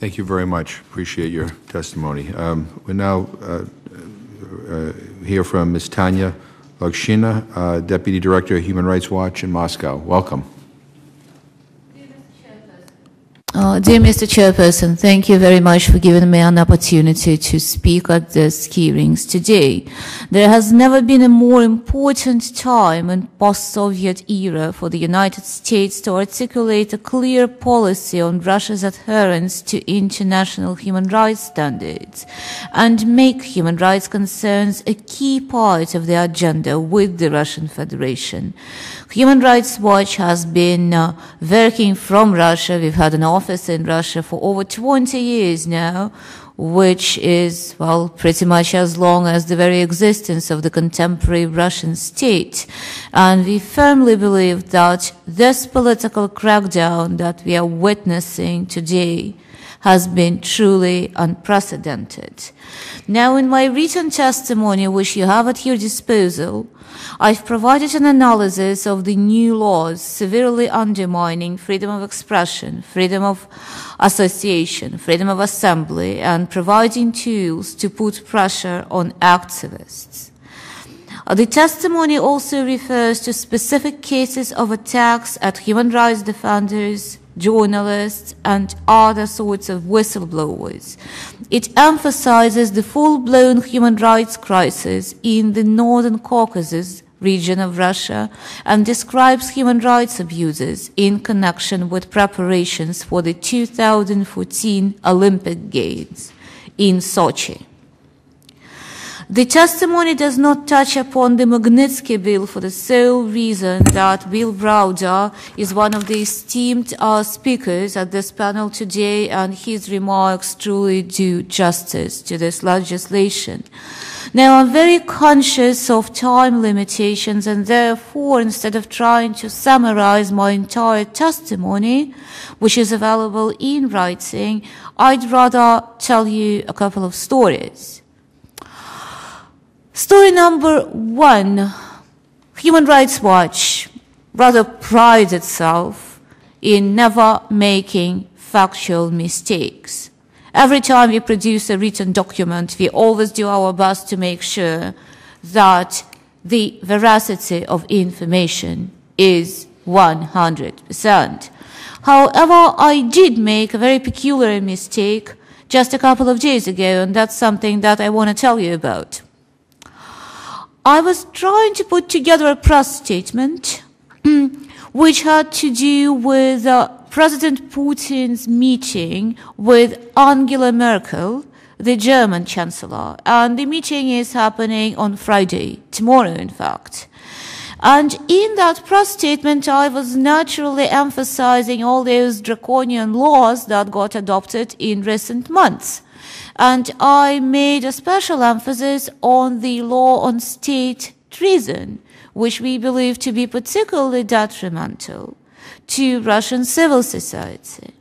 Thank you very much. Appreciate your testimony. We now hear from Ms. Tanya Logshina, Deputy Director of Human Rights Watch in Moscow. Welcome. Dear Mr. Chairperson, thank you very much for giving me an opportunity to speak at these hearings today. There has never been a more important time in post-Soviet era for the United States to articulate a clear policy on Russia's adherence to international human rights standards and make human rights concerns a key part of the agenda with the Russian Federation. Human Rights Watch has been working from Russia. We've had an office in Russia for over 20 years now, which is, well, pretty much as long as the very existence of the contemporary Russian state. And we firmly believe that this political crackdown that we are witnessing today has been truly unprecedented. Now, in my written testimony, which you have at your disposal, I've provided an analysis of the new laws severely undermining freedom of expression, freedom of association, freedom of assembly, and providing tools to put pressure on activists. The testimony also refers to specific cases of attacks at human rights defenders, journalists, and other sorts of whistleblowers. It emphasizes the full-blown human rights crisis in the North Caucasus region of Russia and describes human rights abuses in connection with preparations for the 2014 Olympic Games in Sochi. The testimony does not touch upon the Magnitsky Bill for the sole reason that Bill Browder is one of the esteemed speakers at this panel today, and his remarks truly do justice to this legislation. Now, I'm very conscious of time limitations, and therefore, instead of trying to summarize my entire testimony, which is available in writing, I'd rather tell you a couple of stories. Story number one, Human Rights Watch rather prides itself in never making factual mistakes. Every time we produce a written document, we always do our best to make sure that the veracity of information is 100%. However, I did make a very peculiar mistake just a couple of days ago, and that's something that I want to tell you about. I was trying to put together a press statement which had to do with President Putin's meeting with Angela Merkel, the German Chancellor. And the meeting is happening on Friday, tomorrow in fact. And in that press statement, I was naturally emphasizing all those draconian laws that got adopted in recent months. And I made a special emphasis on the law on state treason, which we believe to be particularly detrimental to Russian civil society.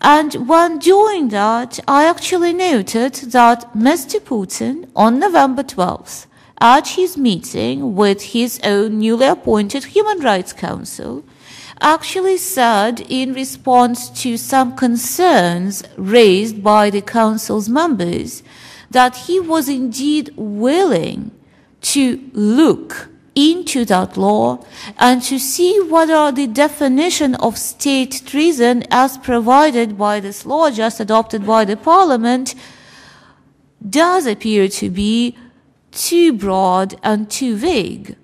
And when doing that, I actually noted that Mr. Putin, on November 12th, at his meeting with his own newly appointed Human Rights Council, actually said in response to some concerns raised by the Council's members that he was indeed willing to look into that law and to see whether the definition of state treason as provided by this law just adopted by the Parliament does appear to be too broad and too vague.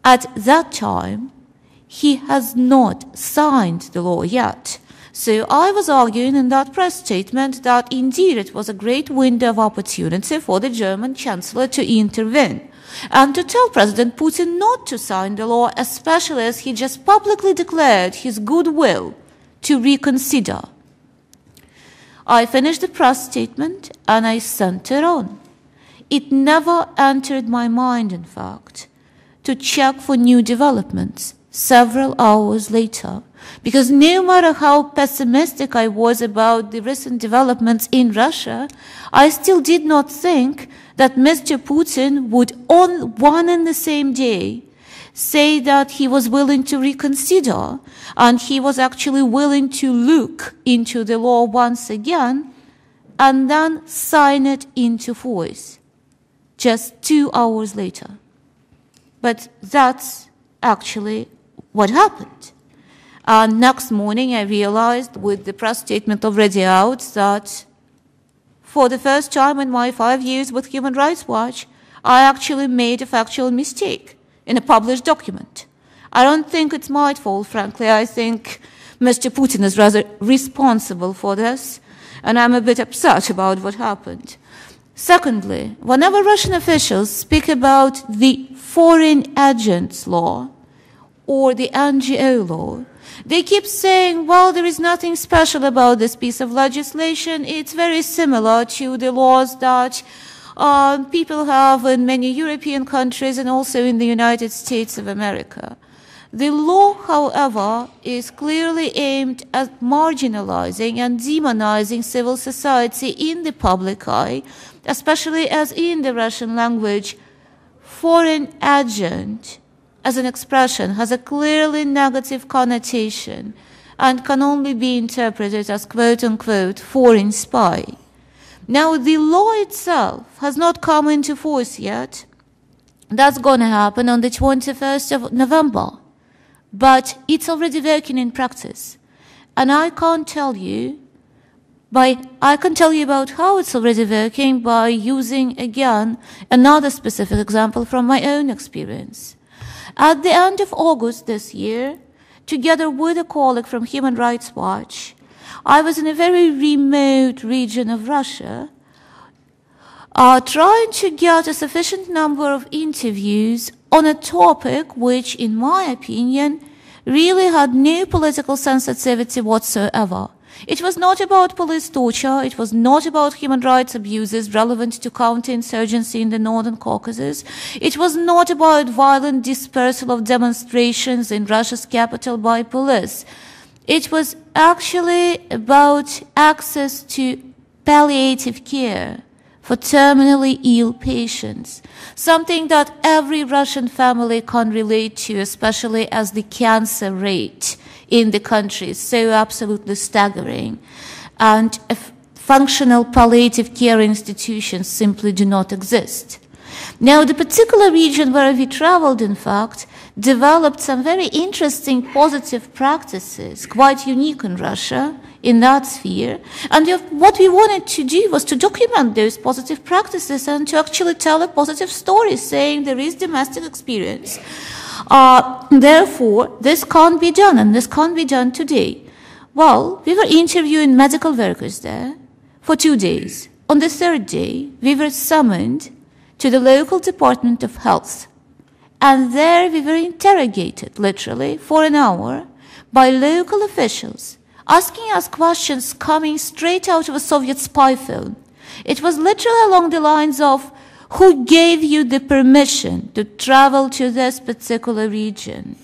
At that time, he has not signed the law yet. So I was arguing in that press statement that indeed it was a great window of opportunity for the German Chancellor to intervene and to tell President Putin not to sign the law, especially as he just publicly declared his goodwill to reconsider. I finished the press statement and I sent it on. It never entered my mind, in fact, to check for new developments several hours later, because no matter how pessimistic I was about the recent developments in Russia, I still did not think that Mr. Putin would, on one and the same day, say that he was willing to reconsider and he was actually willing to look into the law once again and then sign it into force just 2 hours later. But that's actually what happened. And next morning I realized, with the press statement already out, that for the first time in my 5 years with Human Rights Watch, I actually made a factual mistake in a published document. I don't think it's my fault, frankly. I think Mr. Putin is rather responsible for this, and I'm a bit upset about what happened. Secondly, whenever Russian officials speak about the foreign agents law or the NGO law, they keep saying, well, there is nothing special about this piece of legislation. It's very similar to the laws that people have in many European countries and also in the United States of America. The law, however, is clearly aimed at marginalizing and demonizing civil society in the public eye, especially as in the Russian language, foreign agent as an expression has a clearly negative connotation and can only be interpreted as quote-unquote foreign spy. Now, the law itself has not come into force yet. That's going to happen on the 21st of November. But it's already working in practice. And I can tell you about how it's already working by using, again, another specific example from my own experience. At the end of August this year, together with a colleague from Human Rights Watch, I was in a very remote region of Russia, trying to get a sufficient number of interviews on a topic which, in my opinion, really had no political sensitivity whatsoever. It was not about police torture, it was not about human rights abuses relevant to counterinsurgency in the North Caucasus, it was not about violent dispersal of demonstrations in Russia's capital by police. It was actually about access to palliative care for terminally ill patients, something that every Russian family can relate to, especially as the cancer rate in the country is so absolutely staggering, and functional palliative care institutions simply do not exist. Now, the particular region where we traveled, in fact, developed some very interesting positive practices, quite unique in Russia, in that sphere. And what we wanted to do was to document those positive practices and to actually tell a positive story, saying there is domestic experience. Therefore, this can't be done, and this can't be done today. Well, we were interviewing medical workers there for 2 days. On the third day, we were summoned to the local Department of Health. And there we were interrogated, literally, for an hour by local officials, asking us questions coming straight out of a Soviet spy film. It was literally along the lines of, who gave you the permission to travel to this particular region?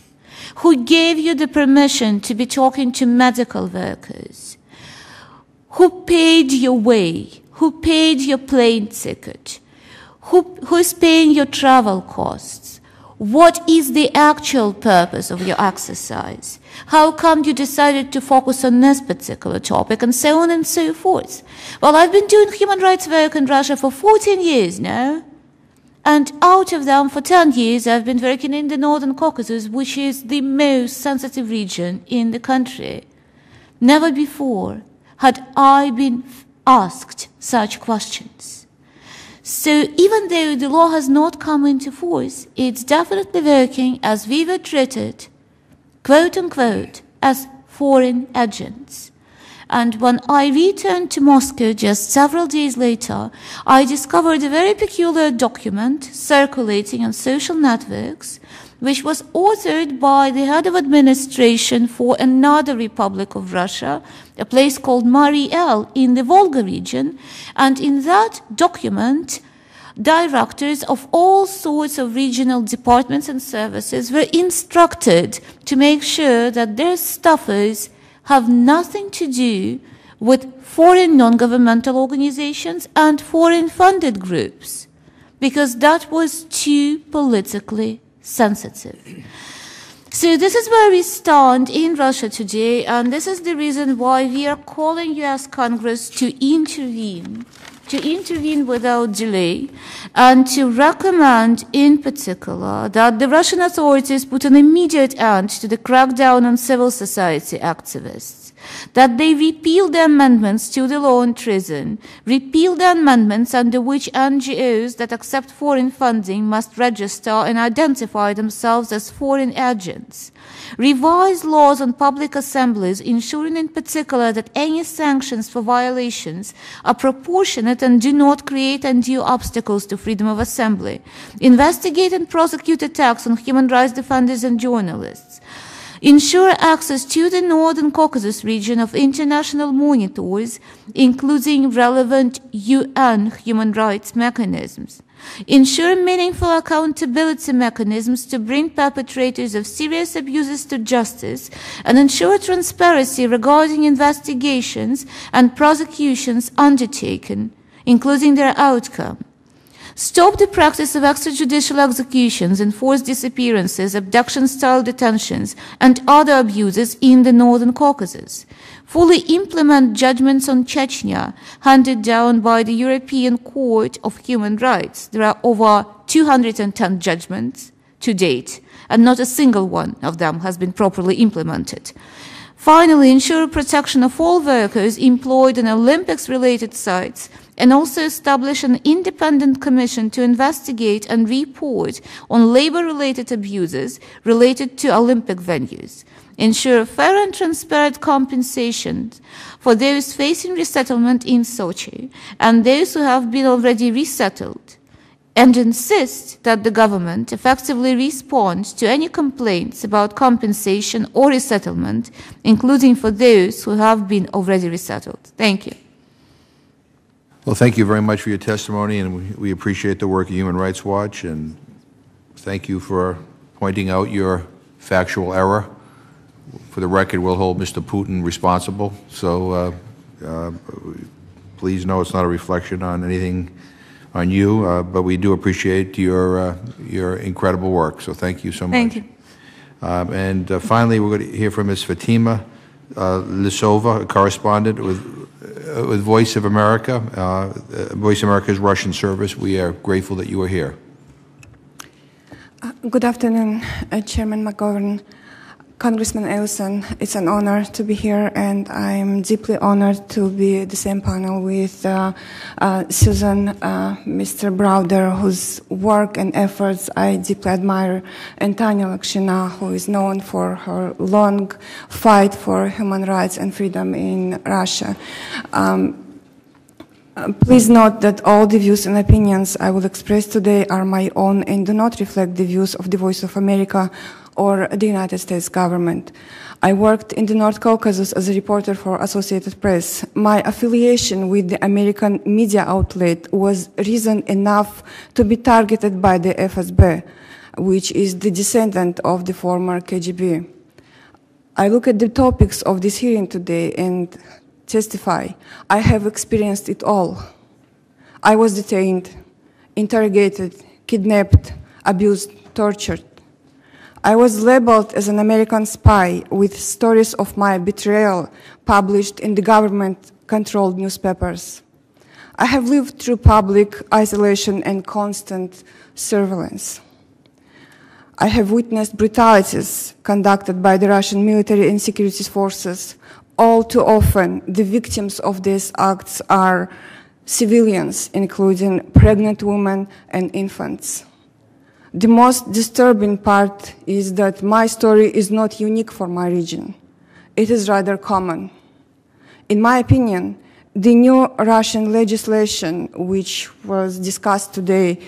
Who gave you the permission to be talking to medical workers? Who paid your way? Who paid your plane ticket? Who is paying your travel costs? What is the actual purpose of your exercise? How come you decided to focus on this particular topic, and so on and so forth? Well, I've been doing human rights work in Russia for 14 years now. And out of them, for 10 years, I've been working in the North Caucasus, which is the most sensitive region in the country. Never before had I been asked such questions. So even though the law has not come into force, it's definitely working as we were treated, quote-unquote, as foreign agents. And when I returned to Moscow just several days later, I discovered a very peculiar document circulating on social networks, which was authored by the head of administration for another Republic of Russia, a place called Mariel in the Volga region. And in that document, directors of all sorts of regional departments and services were instructed to make sure that their staffers have nothing to do with foreign non-governmental organizations and foreign funded groups, because that was too politically sensitive. So this is where we stand in Russia today, and this is the reason why we are calling U.S. Congress to intervene without delay, and to recommend in particular that the Russian authorities put an immediate end to the crackdown on civil society activists, that they repeal the amendments to the law on treason, repeal the amendments under which NGOs that accept foreign funding must register and identify themselves as foreign agents, revise laws on public assemblies, ensuring in particular that any sanctions for violations are proportionate and do not create undue obstacles to freedom of assembly, investigate and prosecute attacks on human rights defenders and journalists, ensure access to the North Caucasus region of international monitors, including relevant UN human rights mechanisms, ensure meaningful accountability mechanisms to bring perpetrators of serious abuses to justice, and ensure transparency regarding investigations and prosecutions undertaken, including their outcome. Stop the practice of extrajudicial executions, enforced disappearances, abduction-style detentions, and other abuses in the North Caucasus. Fully implement judgments on Chechnya handed down by the European Court of Human Rights. There are over 210 judgments to date, and not a single one of them has been properly implemented. Finally, ensure protection of all workers employed in Olympics-related sites, and also establish an independent commission to investigate and report on labor-related abuses related to Olympic venues. Ensure fair and transparent compensation for those facing resettlement in Sochi and those who have been already resettled, and insist that the government effectively responds to any complaints about compensation or resettlement, including for those who have been already resettled. Thank you. Well, thank you very much for your testimony, and we appreciate the work of Human Rights Watch, and thank you for pointing out your factual error. For the record, we'll hold Mr. Putin responsible, so please know it's not a reflection on anything on you, but we do appreciate your incredible work, so thank you so much. Thank you. And finally, we're going to hear from Ms. Fatima Lisova, a correspondent with Voice of America, Voice of America's Russian service. We are grateful that you are here. Good afternoon, Chairman McGovern, Congressman Ellison. It's an honor to be here, and I'm deeply honored to be at the same panel with Susan, Mr. Browder, whose work and efforts I deeply admire, and Tanya Lakshina, who is known for her long fight for human rights and freedom in Russia. Please note that all the views and opinions I will express today are my own and do not reflect the views of the Voice of America or the United States government. I worked in the North Caucasus as a reporter for Associated Press. My affiliation with the American media outlet was reason enough to be targeted by the FSB, which is the descendant of the former KGB. I look at the topics of this hearing today and testify, I have experienced it all. I was detained, interrogated, kidnapped, abused, tortured. I was labeled as an American spy with stories of my betrayal published in the government-controlled newspapers. I have lived through public isolation and constant surveillance. I have witnessed brutalities conducted by the Russian military and security forces. All too often, the victims of these acts are civilians, including pregnant women and infants. The most disturbing part is that my story is not unique for my region. It is rather common. In my opinion, the new Russian legislation, which was discussed today,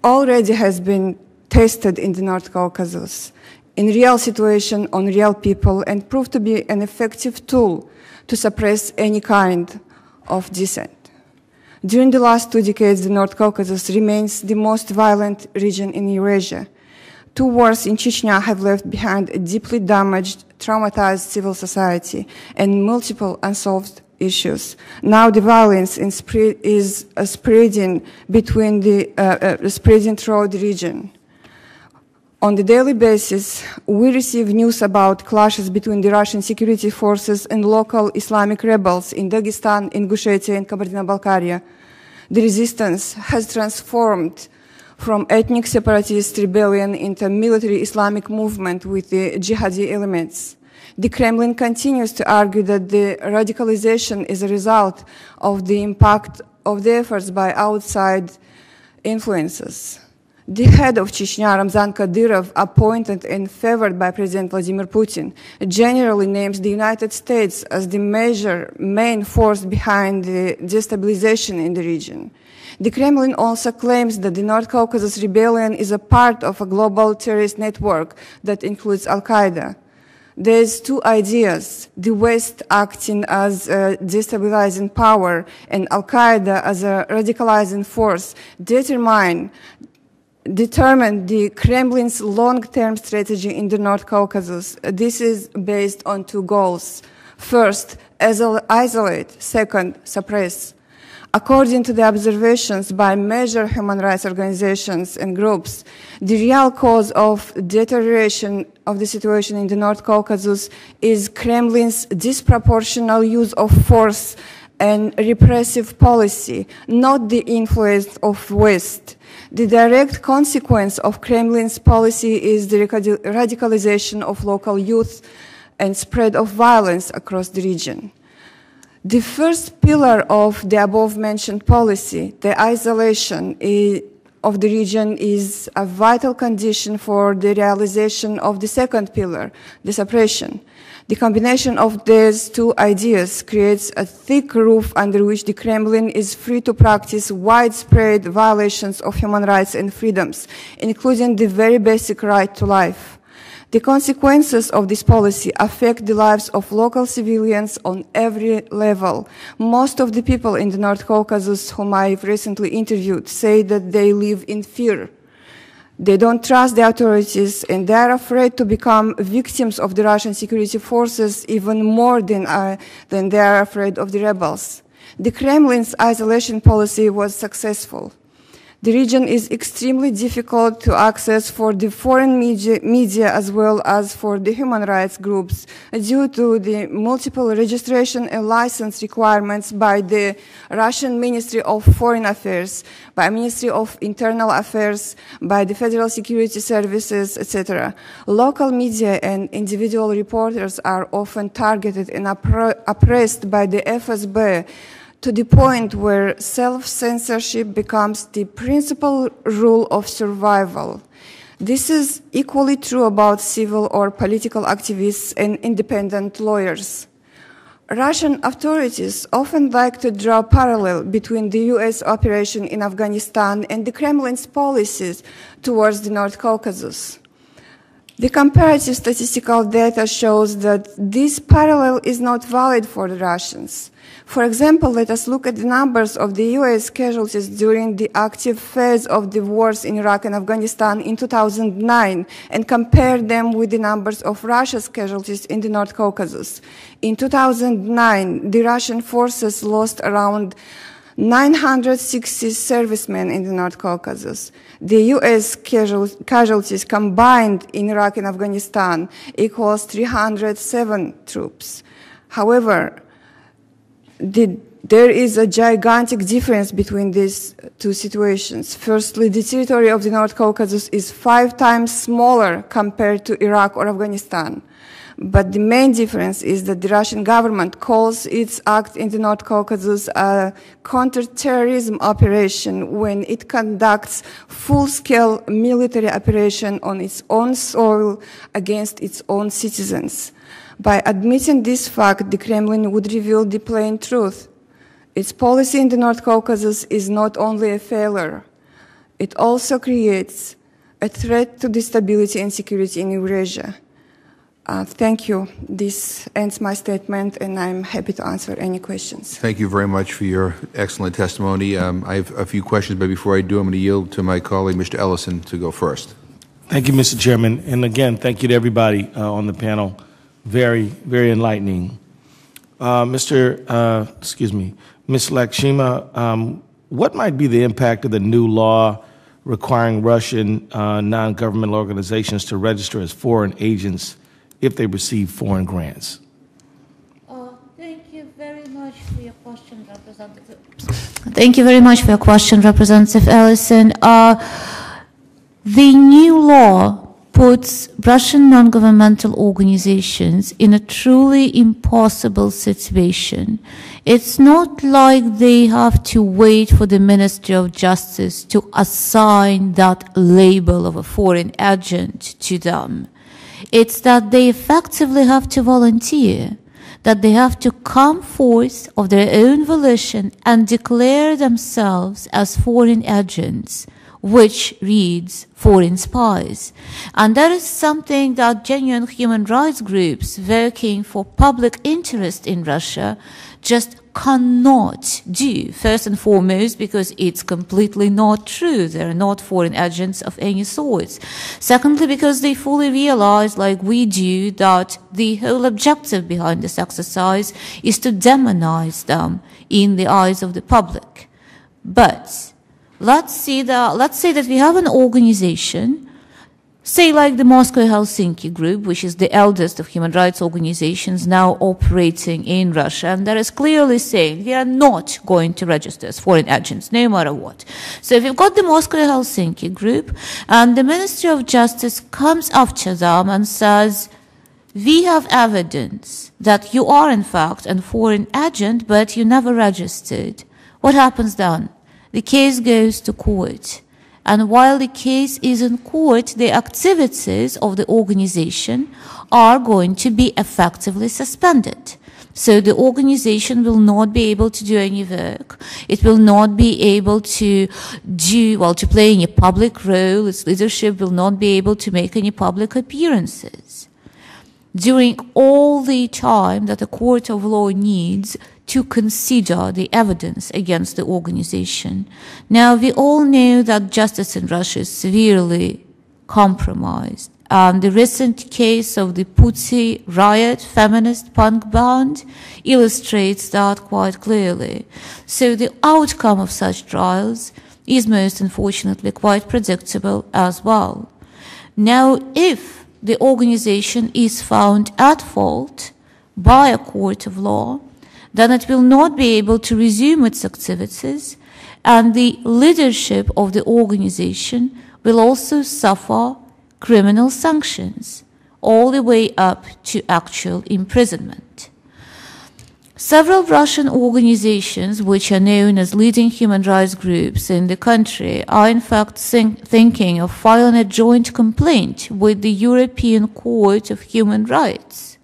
already has been tested in the North Caucasus, in real situation on real people, and proved to be an effective tool to suppress any kind of dissent. During the last 2 decades, the North Caucasus remains the most violent region in Eurasia. 2 wars in Chechnya have left behind a deeply damaged, traumatized civil society and multiple unsolved issues. Now the violence is spreading throughout the region. On the daily basis, we receive news about clashes between the Russian security forces and local Islamic rebels in Dagestan, Ingushetia, and Kabardino-Balkaria. The resistance has transformed from ethnic separatist rebellion into military Islamic movement with the jihadi elements. The Kremlin continues to argue that the radicalization is a result of the impact of the efforts by outside influences. The head of Chechnya, Ramzan Kadyrov, appointed and favored by President Vladimir Putin, generally names the United States as the main force behind the destabilization in the region. The Kremlin also claims that the North Caucasus rebellion is a part of a global terrorist network that includes Al-Qaeda. There's two ideas: the West acting as a destabilizing power and Al-Qaeda as a radicalizing force determine the Kremlin's long-term strategy in the North Caucasus. This is based on two goals. First, isolate. Second, suppress. According to the observations by major human rights organizations and groups, the real cause of deterioration of the situation in the North Caucasus is Kremlin's disproportional use of force and repressive policy, not the influence of West. The direct consequence of Kremlin's policy is the radicalization of local youth and spread of violence across the region. The first pillar of the above-mentioned policy, the isolation of the region, is a vital condition for the realization of the second pillar, the suppression. The combination of these two ideas creates a thick roof under which the Kremlin is free to practice widespread violations of human rights and freedoms, including the very basic right to life. The consequences of this policy affect the lives of local civilians on every level. Most of the people in the North Caucasus whom I've recently interviewed say that they live in fear. They don't trust the authorities, and they are afraid to become victims of the Russian security forces even more than they are afraid of the rebels. The Kremlin's isolation policy was successful. The region is extremely difficult to access for the foreign media as well as for the human rights groups due to the multiple registration and license requirements by the Russian Ministry of Foreign Affairs, by Ministry of Internal Affairs, by the Federal Security Services, etc. Local media and individual reporters are often targeted and oppressed by the FSB, to the point where self-censorship becomes the principal rule of survival. This is equally true about civil or political activists and independent lawyers. Russian authorities often like to draw parallel between the US operation in Afghanistan and the Kremlin's policies towards the North Caucasus. The comparative statistical data shows that this parallel is not valid for the Russians. For example, let us look at the numbers of the US casualties during the active phase of the wars in Iraq and Afghanistan in 2009 and compare them with the numbers of Russia's casualties in the North Caucasus. In 2009, the Russian forces lost around 960 servicemen in the North Caucasus. The US casualties combined in Iraq and Afghanistan equals 307 troops. However, there is a gigantic difference between these two situations. Firstly, the territory of the North Caucasus is 5 times smaller compared to Iraq or Afghanistan. But the main difference is that the Russian government calls its act in the North Caucasus a counter-terrorism operation when it conducts full-scale military operation on its own soil against its own citizens. By admitting this fact, the Kremlin would reveal the plain truth. Its policy in the North Caucasus is not only a failure, it also creates a threat to the stability and security in Eurasia. Thank you. This ends my statement, and I'm happy to answer any questions. Thank you very much for your excellent testimony. I have a few questions, but before I do, I'm going to yield to my colleague, Mr. Ellison, to go first. Thank you, Mr. Chairman. And again, thank you to everybody on the panel. Very, very enlightening. Ms. Lakshima, what might be the impact of the new law requiring Russian non-governmental organizations to register as foreign agents if they receive foreign grants? Thank you very much for your question, Representative. Thank you very much for your question, Representative Ellison. The new law puts Russian non-governmental organizations in a truly impossible situation. It's not like they have to wait for the Ministry of Justice to assign that label of a foreign agent to them. It's that they effectively have to volunteer, that they have to come forth of their own volition and declare themselves as foreign agents, which reads foreign spies. And that is something that genuine human rights groups working for public interest in Russia just cannot do. First and foremost, because it's completely not true. They're not foreign agents of any sort. Secondly, because they fully realize, like we do, that the whole objective behind this exercise is to demonize them in the eyes of the public. But let's say that we have an organization, say like the Moscow-Helsinki group, which is the eldest of human rights organizations now operating in Russia, and that is clearly saying we are not going to register as foreign agents, no matter what. So if you've got the Moscow-Helsinki group, and the Ministry of Justice comes after them and says, we have evidence that you are in fact a foreign agent, but you never registered, what happens then? The case goes to court. And while the case is in court, the activities of the organization are going to be effectively suspended. So the organization will not be able to do any work. It will not be able to play any public role. Its leadership will not be able to make any public appearances. During all the time that a court of law needs to consider the evidence against the organization. Now, we all know that justice in Russia is severely compromised. The recent case of the Pussy Riot feminist punk band illustrates that quite clearly. So the outcome of such trials is most unfortunately quite predictable as well. Now, if the organization is found at fault by a court of law, then it will not be able to resume its activities, and the leadership of the organization will also suffer criminal sanctions, all the way up to actual imprisonment. Several Russian organizations, which are known as leading human rights groups in the country, are in fact thinking of filing a joint complaint with the European Court of Human Rights,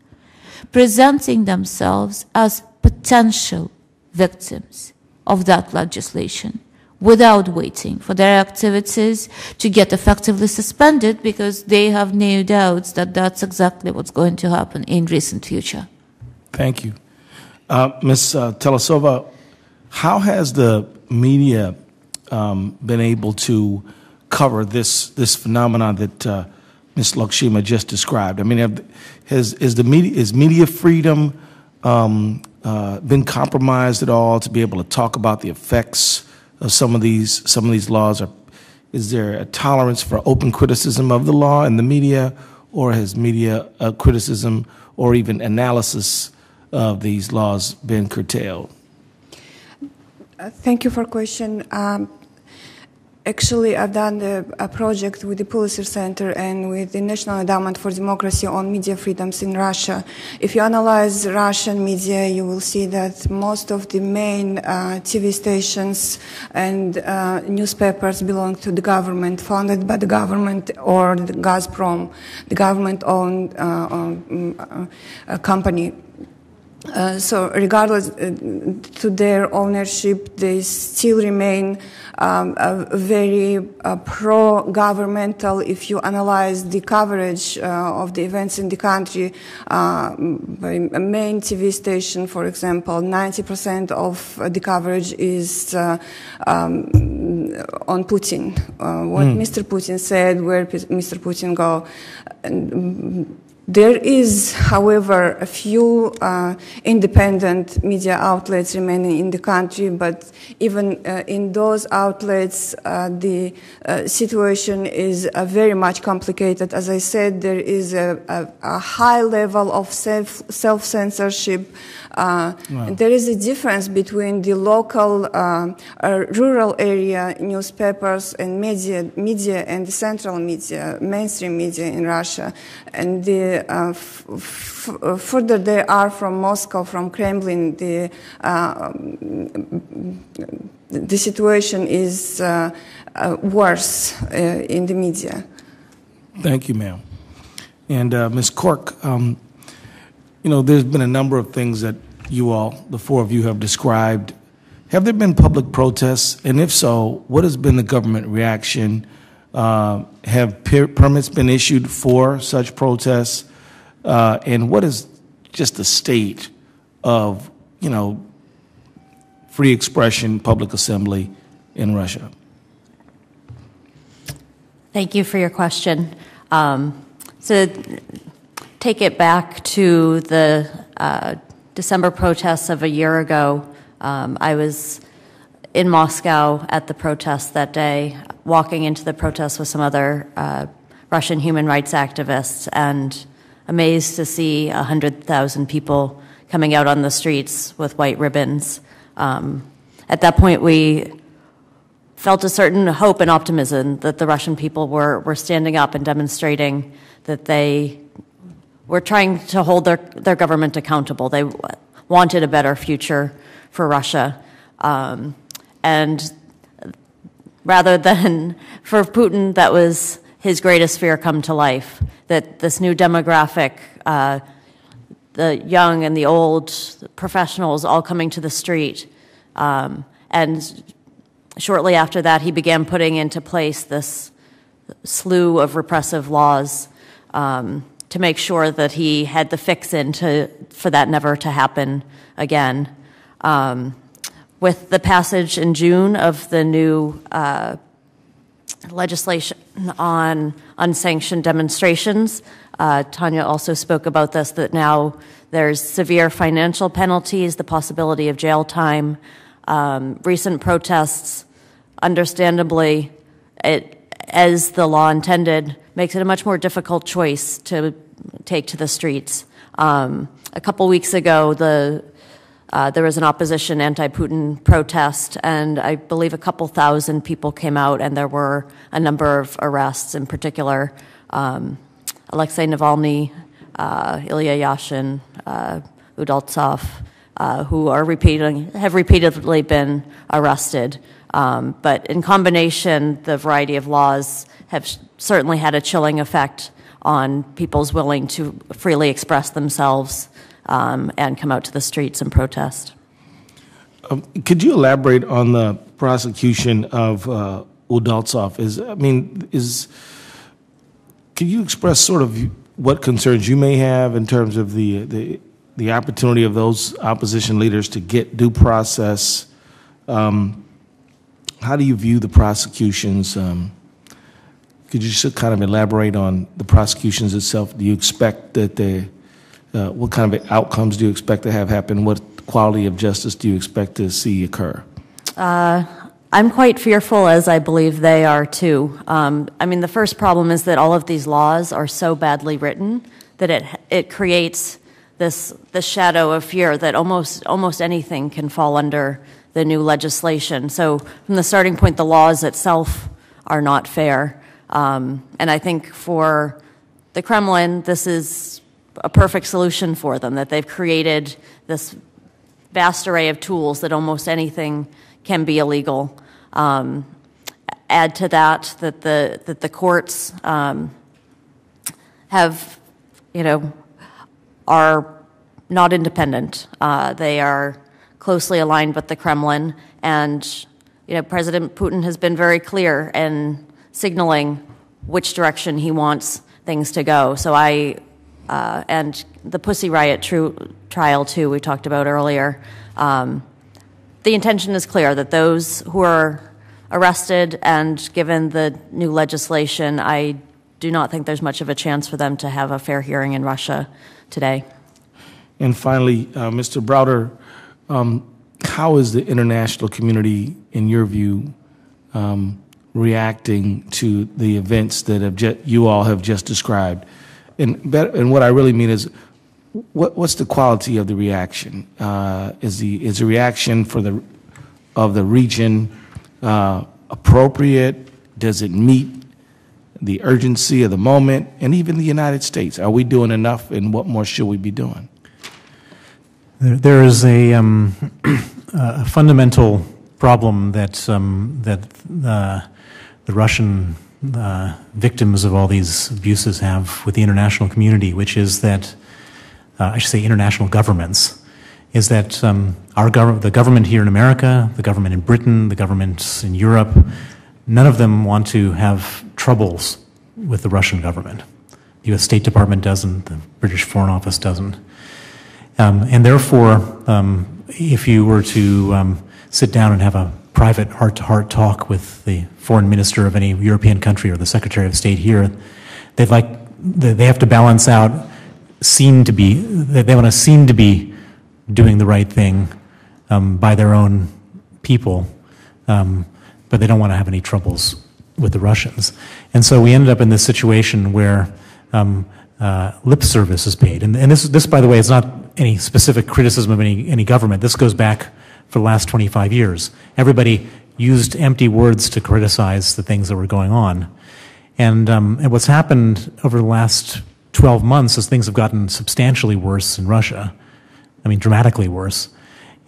presenting themselves as potential victims of that legislation without waiting for their activities to get effectively suspended, because they have no doubts that that's exactly what's going to happen in recent future. Thank you. Ms. Telesova, how has the media been able to cover this phenomenon that Ms. Lokshima just described? I mean, is media freedom been compromised at all to be able to talk about the effects of some of these laws? Or is there a tolerance for open criticism of the law in the media, or has media criticism or even analysis of these laws been curtailed? Thank you for the question. Actually, I've done a project with the Pulitzer Center and with the National Endowment for Democracy on media freedoms in Russia. If you analyze Russian media, you will see that most of the main TV stations and newspapers belong to the government, funded by the government or the Gazprom, the government-owned company. So regardless to their ownership, they still remain very pro-governmental. If you analyze the coverage of the events in the country, by a main TV station, for example, 90% of the coverage is on Putin. What Mr. Putin said, where Mr. Putin go. There is, however, a few independent media outlets remaining in the country, but even in those outlets, the situation is very much complicated. As I said, there is a high level of self-censorship. Wow. There is a difference between the local, rural area newspapers and media and the central media, mainstream media in Russia. And the further they are from Moscow, from Kremlin, the situation is worse in the media. Thank you, ma'am. And Ms. Cork, you know, there's been a number of things that you all, the four of you, have described. Have there been public protests? And if so, what has been the government reaction? Have permits been issued for such protests? And what is just the state of, you know, free expression, public assembly in Russia? Thank you for your question. So take it back to the December protests of a year ago. I was in Moscow at the protest that day, walking into the protest with some other Russian human rights activists, and amazed to see 100,000 people coming out on the streets with white ribbons. At that point, we felt a certain hope and optimism that the Russian people were standing up and demonstrating that they were trying to hold their government accountable. They wanted a better future for Russia. And rather than, for Putin, that was his greatest fear come to life, that this new demographic, the young and the old, the professionals all coming to the street. And shortly after that, he began putting into place this slew of repressive laws to make sure that he had the fix in for that never to happen again. With the passage in June of the new legislation on unsanctioned demonstrations, Tanya also spoke about this, that now there's severe financial penalties, the possibility of jail time. Recent protests, understandably, as the law intended, makes it a much more difficult choice to take to the streets. A couple weeks ago, there was an opposition anti-Putin protest, and I believe a couple thousand people came out, and there were a number of arrests, in particular Alexei Navalny, Ilya Yashin, Udaltsov, who have repeatedly been arrested. But in combination, the variety of laws have certainly had a chilling effect on people's willing to freely express themselves and come out to the streets and protest. Could you elaborate on the prosecution of Udaltsov? Could you express sort of what concerns you may have in terms of the opportunity of those opposition leaders to get due process? How do you view the prosecutions? Could you just kind of elaborate on the prosecutions itself? Do you expect that what kind of outcomes do you expect to have happen? What quality of justice do you expect to see occur? I'm quite fearful, as I believe they are too. I mean, the first problem is that all of these laws are so badly written that it creates this shadow of fear that almost anything can fall under the new legislation. So from the starting point, the laws itself are not fair. And I think for the Kremlin, this is a perfect solution for them, that they've created this vast array of tools that almost anything can be illegal. Add to that the courts have, are not independent. They are closely aligned with the Kremlin, and President Putin has been very clear in signaling which direction he wants things to go. So and the Pussy Riot trial too, we talked about earlier. The intention is clear that those who are arrested and given the new legislation, I do not think there's much of a chance for them to have a fair hearing in Russia today. And finally, Mr. Browder, how is the international community, in your view, reacting to the events that you all have just described? And what I really mean is, what's the quality of the reaction? Is the reaction of the region appropriate? Does it meet the urgency of the moment? And even the United States, are we doing enough, and what more should we be doing? There is a fundamental problem that the Russian victims of all these abuses have with the international community, which is that, I should say international governments, is that the government here in America, the government in Britain, the governments in Europe, none of them want to have troubles with the Russian government. The U.S. State Department doesn't, the British Foreign Office doesn't. And therefore, if you were to sit down and have a private heart-to-heart talk with the foreign minister of any European country or the Secretary of State here, they have to balance out they want to seem to be doing the right thing by their own people, but they don't want to have any troubles with the Russians. And so we ended up in this situation where lip service is paid. And this, by the way, is not any specific criticism of any government. This goes back for the last 25 years. Everybody used empty words to criticize the things that were going on. And what's happened over the last 12 months is things have gotten substantially worse in Russia. I mean, dramatically worse.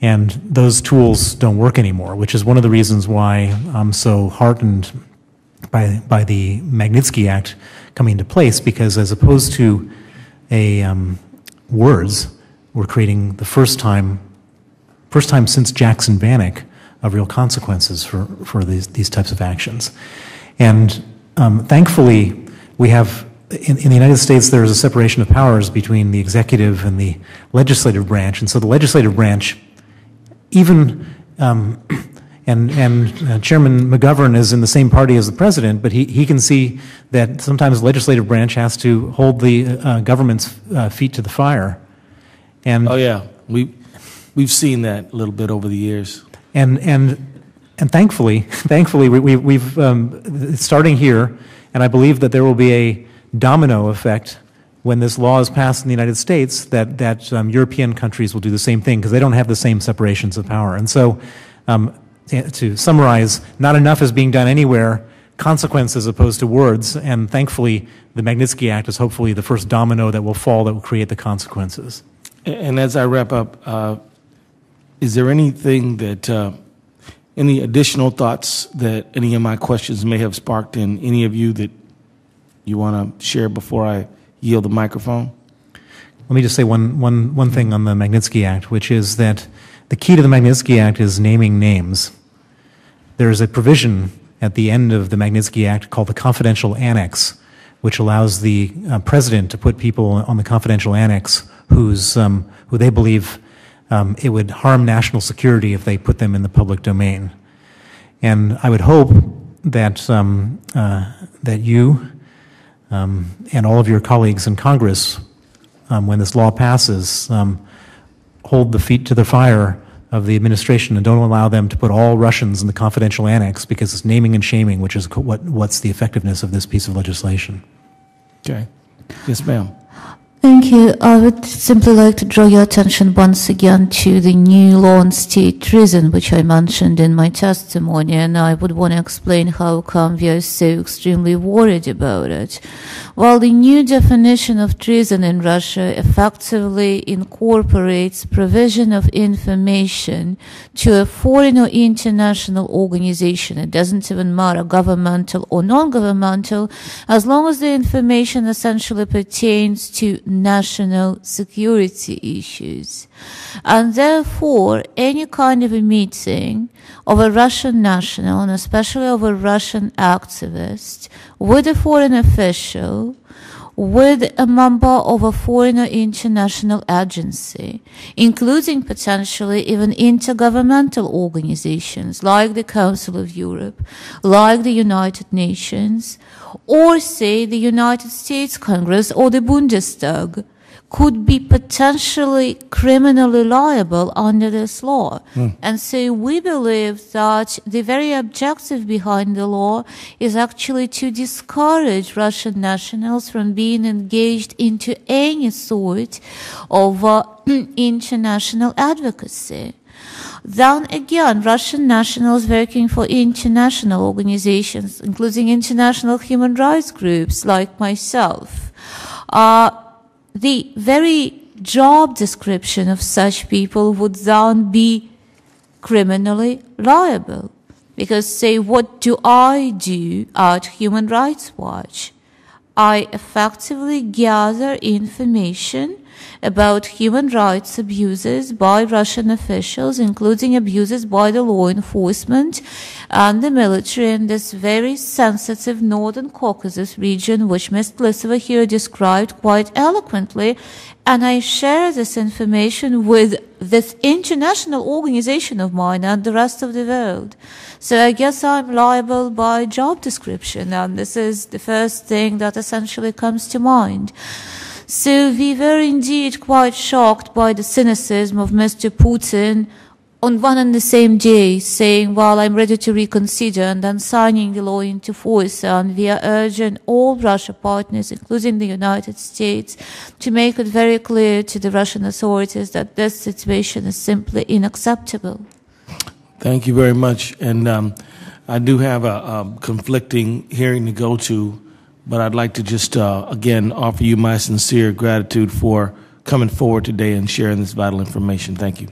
And those tools don't work anymore, which is one of the reasons why I'm so heartened by the Magnitsky Act coming into place, because as opposed to words, we're creating the first time since Jackson Vanik of real consequences for these types of actions. And thankfully, we have, in the United States, there is a separation of powers between the executive and the legislative branch. And so the legislative branch, even, and Chairman McGovern is in the same party as the president, but he can see that sometimes the legislative branch has to hold the government's feet to the fire. And oh yeah, we've seen that a little bit over the years. And thankfully, we've it's starting here, and I believe that there will be a domino effect when this law is passed in the United States, that European countries will do the same thing because they don't have the same separations of power. And so, to summarize, not enough is being done anywhere, consequences as opposed to words, and thankfully the Magnitsky Act is hopefully the first domino that will fall that will create the consequences. And as I wrap up, is there anything that, any additional thoughts that any of my questions may have sparked in any of you that you want to share before I yield the microphone? Let me just say one thing on the Magnitsky Act, which is that the key to the Magnitsky Act is naming names. There is a provision at the end of the Magnitsky Act called the confidential annex, which allows the president to put people on the confidential annex who they believe it would harm national security if they put them in the public domain. And I would hope that that you and all of your colleagues in Congress, when this law passes, hold the feet to the fire of the administration and don't allow them to put all Russians in the confidential annex, because it's naming and shaming, which is what's the effectiveness of this piece of legislation. Okay. Yes, ma'am. Thank you. I would simply like to draw your attention once again to the new law on state treason, which I mentioned in my testimony, and I would want to explain how come we are so extremely worried about it. While the new definition of treason in Russia effectively incorporates provision of information to a foreign or international organization, it doesn't even matter governmental or non-governmental, as long as the information essentially pertains to national security issues. And therefore, any kind of a meeting of a Russian national, and especially of a Russian activist, with a foreign official, with a member of a foreign or international agency, including potentially even intergovernmental organizations like the Council of Europe, like the United Nations, or say the United States Congress or the Bundestag, could be potentially criminally liable under this law. And so we believe that the very objective behind the law is actually to discourage Russian nationals from being engaged into any sort of international advocacy. Then again, Russian nationals working for international organizations, including international human rights groups like myself, the very job description of such people would then be criminally liable. Because, say, what do I do at Human Rights Watch? I effectively gather information about human rights abuses by Russian officials, including abuses by the law enforcement and the military in this very sensitive Northern Caucasus region, which Ms. Plisova here described quite eloquently. And I share this information with this international organization of mine and the rest of the world. So I guess I'm liable by job description, and this is the first thing that essentially comes to mind. So we were indeed quite shocked by the cynicism of Mr. Putin on one and the same day, saying, well, I'm ready to reconsider, and then signing the law into force. And we are urging all Russia partners, including the United States, to make it very clear to the Russian authorities that this situation is simply unacceptable. Thank you very much. And I do have a conflicting hearing to go to, but I'd like to just, again, offer you my sincere gratitude for coming forward today and sharing this vital information. Thank you.